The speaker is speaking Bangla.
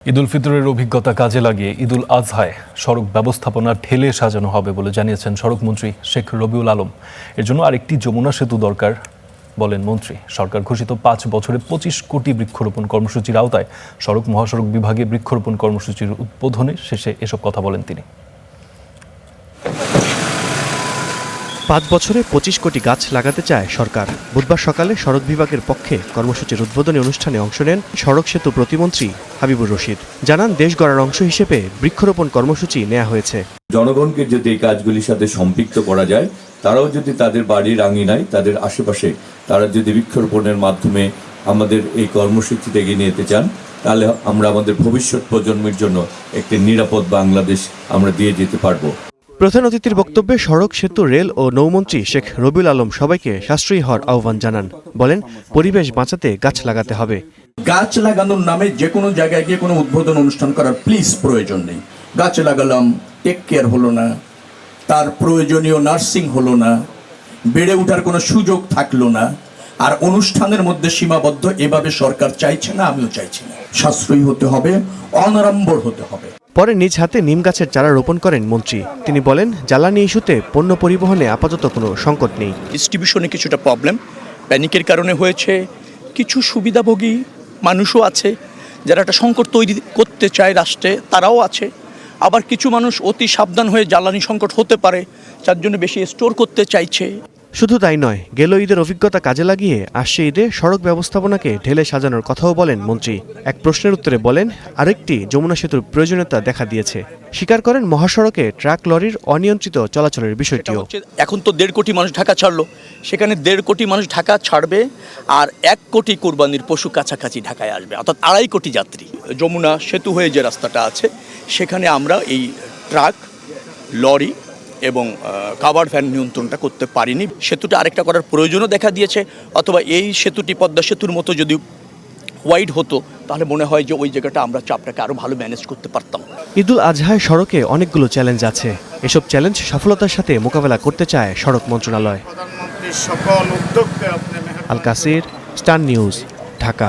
ঈদুল ফিতরের অভিজ্ঞতা কাজে লাগিয়ে ঈদুল আজহায় সড়ক ব্যবস্থাপনা ঢেলে সাজানো হবে বলে জানিয়েছেন সড়কমন্ত্রী শেখ রবিউল আলম। এর জন্য আরেকটি যমুনা সেতু দরকার বলেন মন্ত্রী। সরকার ঘোষিত 5 বছরে 25 কোটি বৃক্ষরোপণ কর্মসূচির আওতায় সড়ক মহাসড়ক বিভাগে বৃক্ষরোপণ কর্মসূচির উদ্বোধনে শেষে এসব কথা বলেন তিনি। 5 বছরে 25 কোটি গাছ লাগাতে চায় সরকার। বুধবার সকালে সড়ক বিভাগের পক্ষে কর্মসূচির উদ্বোধনী অনুষ্ঠানে অংশ নেন সড়ক সেতু প্রতিমন্ত্রী হাবিবুর রশিদ। জানান, দেশ গড়ার অংশ হিসেবে বৃক্ষরোপণ কর্মসূচি নেওয়া হয়েছে। জনগণকে যদি এই কাজগুলির সাথে সম্পৃক্ত করা যায়, তারাও যদি তাদের বাড়ির আঙিনায় তাদের আশেপাশে তারা যদি বৃক্ষরোপণের মাধ্যমে আমাদের এই কর্মসূচিতে এগিয়ে নিয়ে যেতে চান, তাহলে আমরা আমাদের ভবিষ্যৎ প্রজন্মের জন্য একটি নিরাপদ বাংলাদেশ আমরা দিয়ে যেতে পারবো। প্রধান অতিথির বক্তব্যে সড়ক সেতু রেল ও নৌমন্ত্রী শেখ রবিউল আলম সবাইকে সাশ্রয়ী হওয়ার আহ্বান জানান। বলেন, পরিবেশ বাঁচাতে গাছ লাগাতে হবে। গাছ লাগানোর নামে যে কোনো জায়গায় গিয়ে কোনো উদ্বোধন অনুষ্ঠান করার প্লিজ প্রয়োজন নেই। গাছ লাগালাম, টেক কেয়ার হলো না, তার প্রয়োজনীয় নার্সিং হলো না, বেড়ে ওঠার কোনো সুযোগ থাকলো না, আর অনুষ্ঠানের মধ্যে সীমাবদ্ধ এভাবে সরকার চাইছে না, আমিও চাইছি না। সাশ্রয়ী হতে হবে, অনাড়ম্বর হতে হবে। পরে নিজ হাতে নিম গাছের চারা রোপণ করেন মন্ত্রী। তিনি বলেন, জ্বালানি ইস্যুতে পণ্য পরিবহনে আপাতত কোনো সংকট নেই। ডিস্ট্রিবিউশনে কিছুটা প্রবলেম প্যানিকের কারণে হয়েছে। কিছু সুবিধাভোগী মানুষও আছে যারা একটা সংকট তৈরি করতে চায় রাষ্ট্রে, তারাও আছে। আবার কিছু মানুষ অতি সাবধান হয়ে জ্বালানি সংকট হতে পারে যার জন্য বেশি স্টোর করতে চাইছে। শুধু তাই নয়, গেল ঈদের অভিজ্ঞতা কাজে লাগিয়ে আসছে ঈদে সড়ক ব্যবস্থাপনাকে ঢেলে সাজানোর কথাও বলেন মন্ত্রী। এক প্রশ্নের উত্তরে বলেন, আরেকটি যমুনা সেতুর প্রয়োজনীয়তা দেখা দিয়েছে। স্বীকার করেন মহাসড়কে ট্রাক লরির অনিয়ন্ত্রিত চলাচলের বিষয়টিও। এখন তো 1.5 কোটি মানুষ ঢাকা ছাড়লো, সেখানে 1.5 কোটি মানুষ ঢাকা ছাড়বে, আর 1 কোটি কোরবানির পশু কাছাকাছি ঢাকায় আসবে, অর্থাৎ 2.5 কোটি যাত্রী। যমুনা সেতু হয়ে যে রাস্তাটা আছে সেখানে আমরা এই ট্রাক, লরি এবং কাভার্ড ভ্যান নিয়ন্ত্রণটা করতে পারিনি। সেতুটা আরেকটা করার প্রয়োজনও দেখা দিয়েছে, অথবা এই সেতুটি পদ্মা সেতুর মতো যদি ওয়াইড হতো তাহলে মনে হয় যে ওই জায়গাটা আমরা চাপটাকে আরও ভালো ম্যানেজ করতে পারতাম। ঈদুল আজহায় সড়কে অনেকগুলো চ্যালেঞ্জ আছে। এসব চ্যালেঞ্জ সফলতার সাথে মোকাবেলা করতে চায় সড়ক মন্ত্রণালয়। আল কাসির, স্টার নিউজ, ঢাকা।